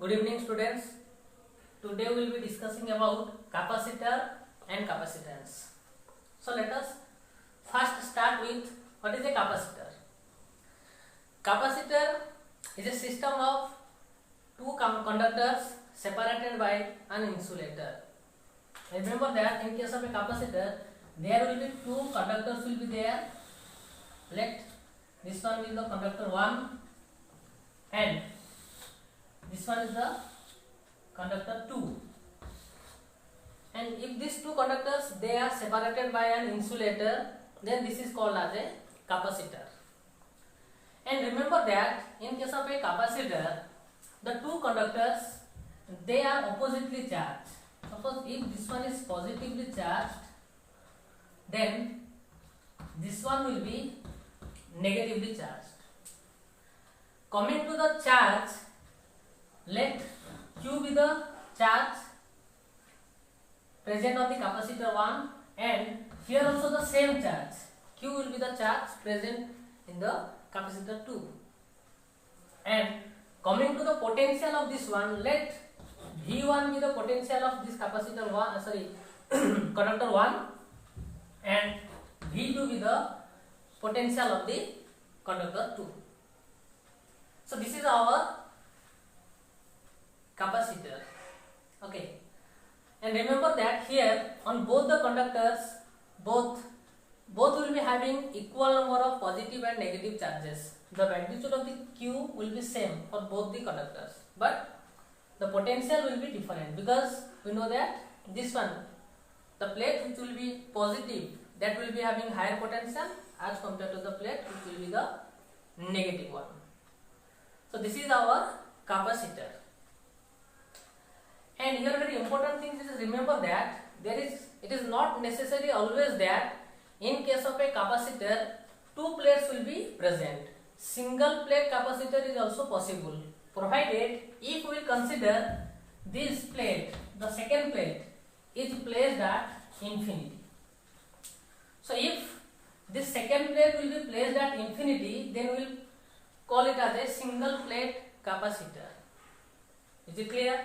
Good evening, students. Today we will be discussing about capacitor and capacitance. So let us first start with what is a capacitor. Capacitor is a system of two conductors separated by an insulator. Remember that in case of a capacitor, there will be two conductors will be there. Let this one is the conductor 1 and this one is the conductor 2. And if these two conductors they are separated by an insulator, then this is called as a capacitor. And remember that in case of a capacitor, the two conductors they are oppositely charged. Suppose if this one is positively charged, then this one will be negatively charged. Coming to the charge, let Q be the charge present on the capacitor 1, and here also the same charge. Q will be the charge present in the capacitor 2. And coming to the potential of this one, let V1 be the potential of this capacitor 1, conductor 1, and V2 be the potential of the conductor 2. So this is our capacitor. Okay, and remember that here on both the conductors, both will be having equal number of positive and negative charges. The magnitude of the Q will be same for both the conductors, but the potential will be different, because we know that this one, the plate which will be positive, that will be having higher potential as compared to the plate which will be the negative one. So this is our capacitor. And here very important thing is, remember that it is not necessary always that in case of a capacitor two plates will be present. Single plate capacitor is also possible, provided if we consider this plate, the second plate is placed at infinity. So if this second plate will be placed at infinity, then we will call it as a single plate capacitor. Is it clear?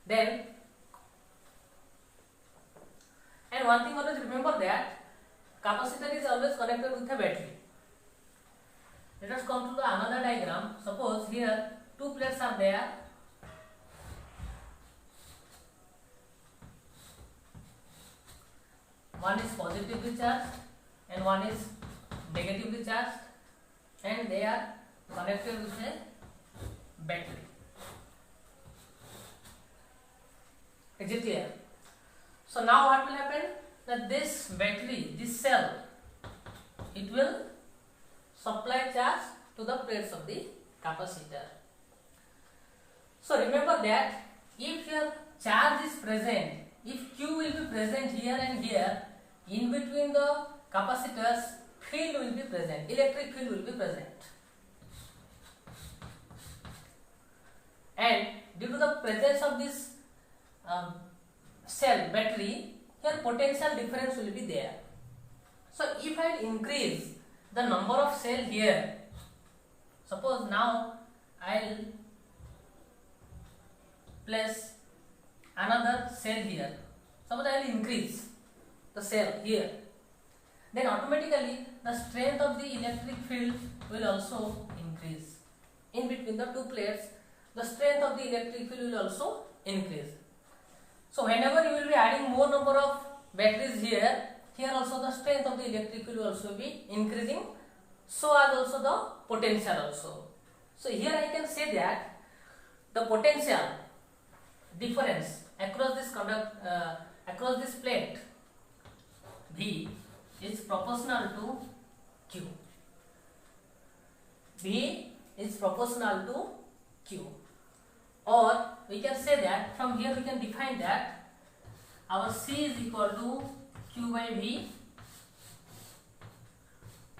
Then, and one thing always remember that capacitor is always connected with a battery. Let us come to the another diagram. Suppose here two plates are there. One is positively charged and one is negatively charged, and they are connected with a battery. Is it clear? So now what will happen? That this battery, this cell, it will supply charge to the plates of the capacitor. So remember that if your charge is present, if Q will be present here and here, in between the capacitors, field will be present, electric field will be present. And due to the presence of this cell battery, here potential difference will be there. So if I increase the number of cell here, suppose now I will place another cell here, suppose I will increase the cell here, then automatically the strength of the electric field will also increase. In between the two plates, the strength of the electric field will also increase. So whenever you will be adding more number of batteries here, here also the strength of the electric field will also be increasing, so as also the potential also. So here I can say that the potential difference across this plate V is proportional to Q. V is proportional to Q. Or we can say that from here we can define that our C is equal to Q by V,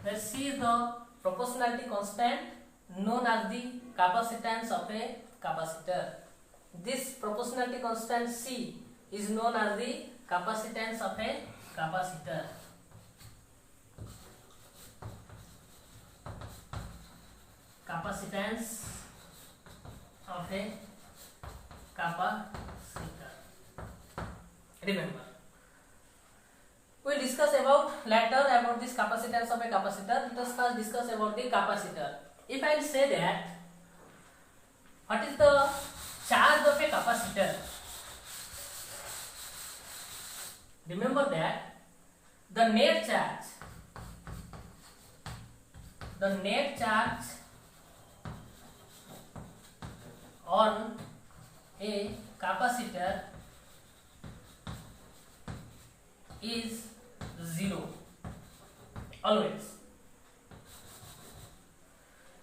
where C is the proportionality constant known as the capacitance of a capacitor. This proportionality constant C is known as the capacitance of a capacitor. Capacitance of a capacitor. Remember, we'll discuss about later about this capacitance of a capacitor. Let us first discuss about the capacitor. If I will say that, what is the charge of a capacitor? Remember that the net charge on a capacitor is 0 always,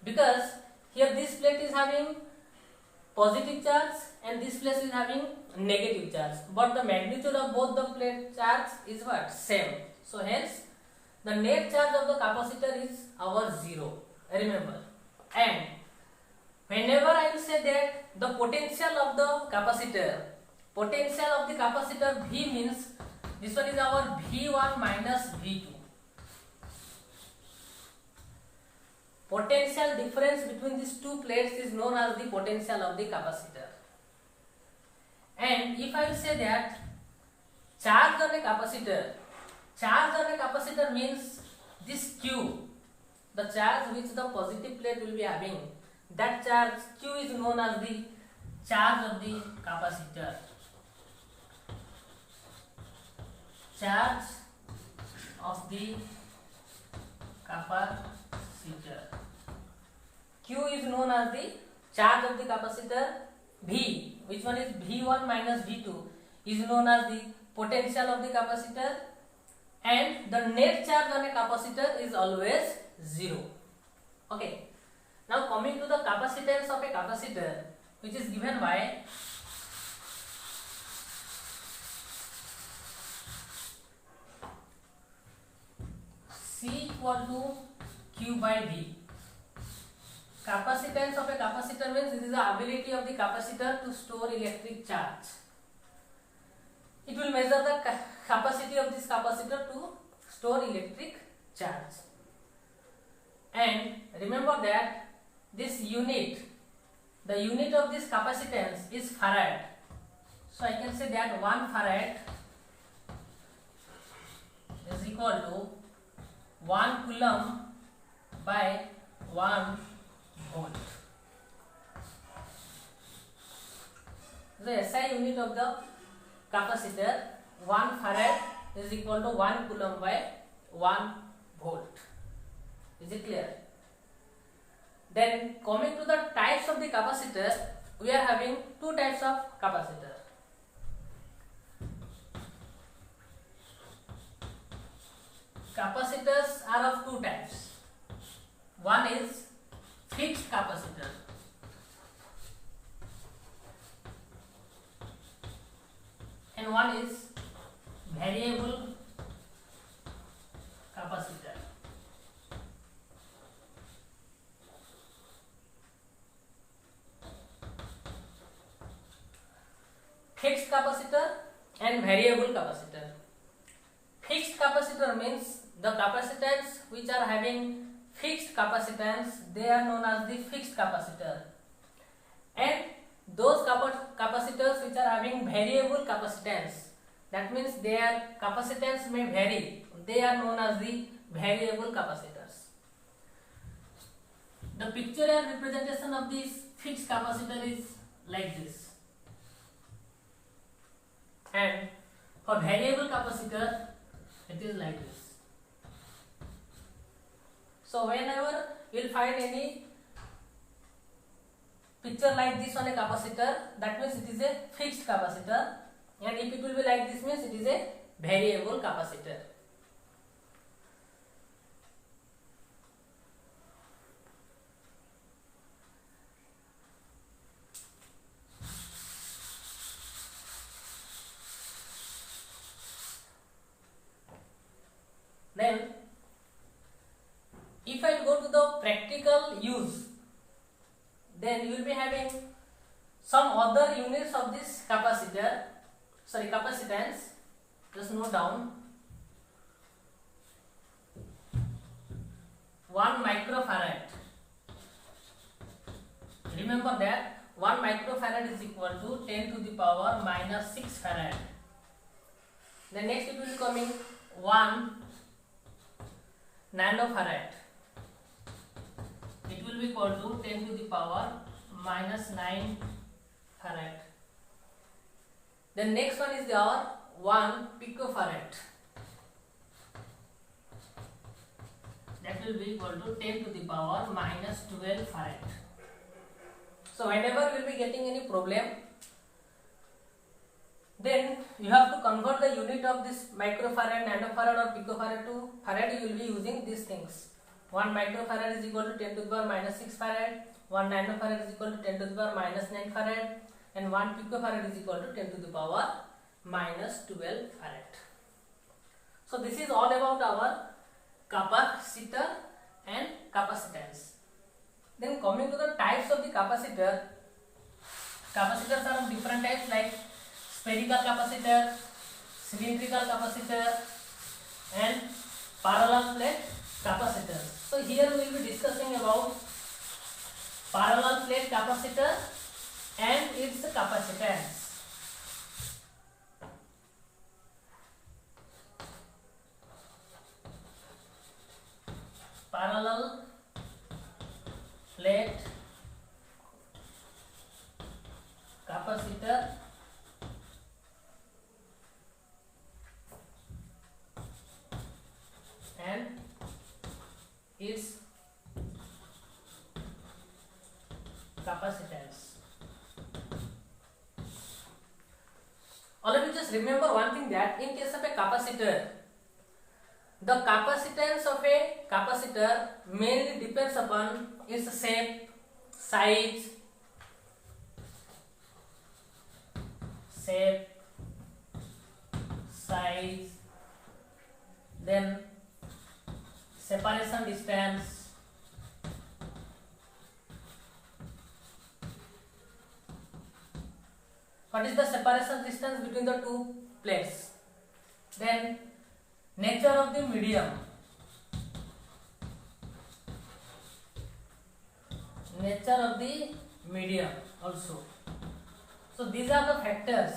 because here this plate is having positive charge and this plate is having negative charge, but the magnitude of both the plate charge is what? Same. So hence the net charge of the capacitor is our 0. Remember, and whenever I will say that the potential of the capacitor V means this one is our V1 minus V2. Potential difference between these two plates is known as the potential of the capacitor. And if I will say that charge on a capacitor means this Q, the charge which the positive plate will be having, that charge Q is known as the charge of the capacitor. Charge of the capacitor. Q is known as the charge of the capacitor. V, which one is V1 minus V2, is known as the potential of the capacitor, and the net charge on a capacitor is always 0. Okay. Now coming to the capacitance of a capacitor, which is given by C equal to Q by V. Capacitance of a capacitor means this is the ability of the capacitor to store electric charge. It will measure the capacity of this capacitor to store electric charge. And remember that this unit, the unit of this capacitance is farad. So I can say that 1 farad is equal to 1 coulomb by 1 volt. The SI unit of the capacitor, 1 farad is equal to 1 coulomb by 1 volt. Is it clear? Then coming to the types of the capacitor, we are having two types of capacitor. Capacitors are of two types. One is fixed capacitor. And one is variable capacitor. Fixed capacitor and variable capacitor. Fixed capacitor means the capacitance which are having fixed capacitance, they are known as the fixed capacitor. And those capacitors which are having variable capacitance, that means their capacitance may vary, they are known as the variable capacitors. The pictorial representation of this fixed capacitor is like this. And for variable capacitor, it is like this. So whenever you will find any picture like this on a capacitor, that means it is a fixed capacitor, and if it will be like this means it is a variable capacitor. Then if I go to the practical use, then you will be having some other units of this capacitance. Just note down 1 microfarad. Remember that 1 microfarad is equal to 10 to the power minus 6 farad. Then next it will be coming 1 nanofarad. It will be equal to 10 to the power minus 9 farad. Then next one is our 1 picofarad. That will be equal to 10 to the power minus 12 farad. So whenever you will be getting any problem, then you have to convert the unit of this microfarad, nanofarad or picofarad to farad. You will be using these things. 1 microfarad is equal to 10 to the power minus 6 farad, 1 nanofarad is equal to 10 to the power minus 9 farad, and 1 picofarad is equal to 10 to the power minus 12 farad. So this is all about our capacitor and capacitance. Then coming to the types of the capacitor, capacitors are of different types like spherical capacitor, cylindrical capacitor and parallel plate capacitor. So here we will be discussing about parallel plate capacitor and its capacitance. Parallel plate capacitor and its capacitance. All of you just remember one thing, that in case of a capacitor, the capacitance of a capacitor mainly depends upon its shape, size, then separation distance, what is the separation distance between the two plates, then nature of the medium, also. So these are the factors: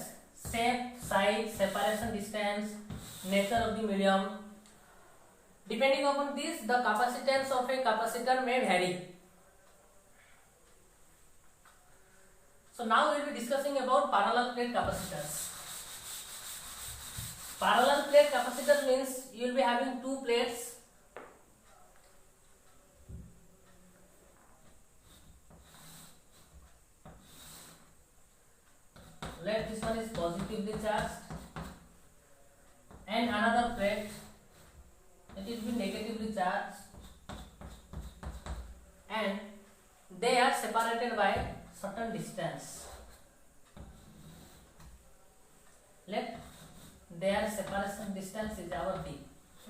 shape, size, separation distance, nature of the medium. Depending upon this, the capacitance of a capacitor may vary. So now we will be discussing about parallel plate capacitors. Parallel plate capacitor means you will be having two plates. Let this one is positively charged and another plate, it will be negatively charged, and they are separated by certain distance. Let their separation distance is our d.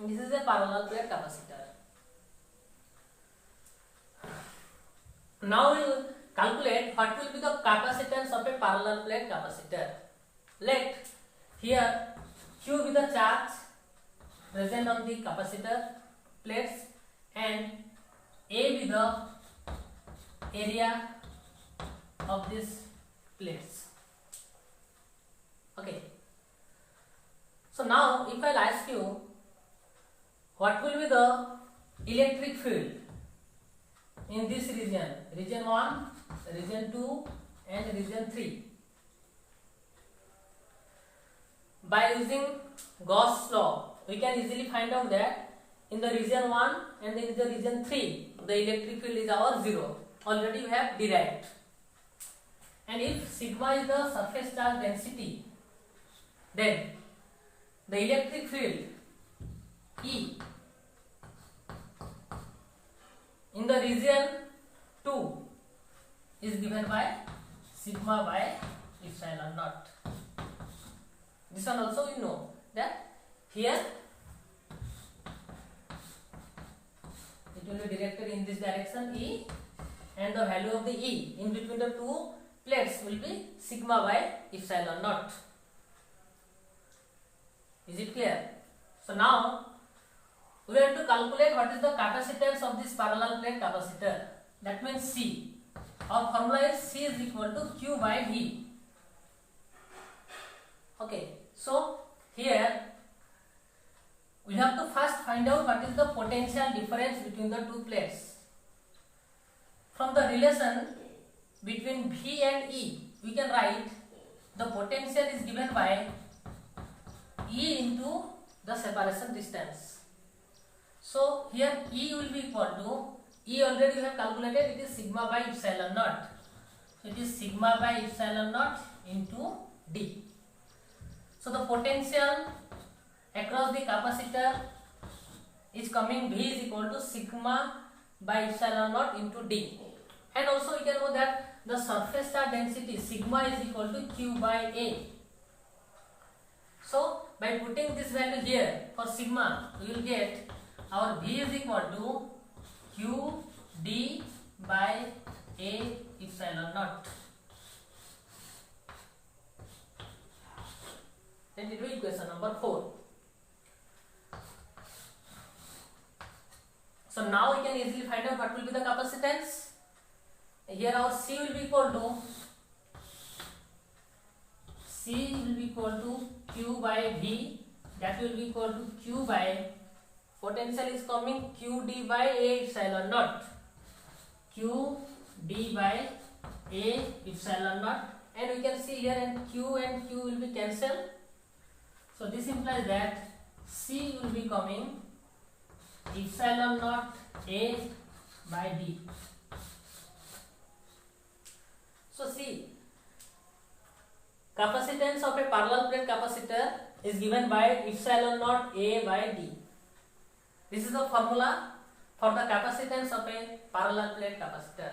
This is a parallel plate capacitor. Now we will calculate what will be the capacitance of a parallel plate capacitor. Let here Q be the charge present on the capacitor plates and A be the area of these plates. Okay. So now if I will ask you, what will be the electric field in this region, region 1, region 2 and region 3? By using Gauss law, we can easily find out that in the region 1 and in the region 3, the electric field is our 0. Already we have derived. And if sigma is the surface charge density, then the electric field E in the region 2 is given by sigma by epsilon naught. This one also you know that here it will be directed in this direction E, and the value of the E in between the two plates will be sigma by epsilon naught. Is it clear? So now we have to calculate what is the capacitance of this parallel plate capacitor. That means C. our formula is C is equal to Q by V. Okay, so here we have to first find out what is the potential difference between the two plates. From the relation between V and E, we can write the potential is given by E into the separation distance. So here E will be equal to, E already we have calculated, it is sigma by epsilon naught. So it is sigma by epsilon naught into D. So the potential across the capacitor is coming, V is equal to sigma by epsilon naught into D. And also we can know that the surface charge density sigma is equal to Q by A. So by putting this value here for sigma, we will get our V is equal to Q D by A epsilon naught. Then it will be equation number 4. So now we can easily find out what will be the capacitance. Here our C will be equal to Q by V, that will be equal to Q by, potential is coming Q D by A epsilon naught, Q D by A epsilon naught, and we can see here and Q will be cancelled. So this implies that C will be coming epsilon naught A by D. So see, capacitance of a parallel plate capacitor is given by epsilon naught A by D. This is the formula for the capacitance of a parallel plate capacitor.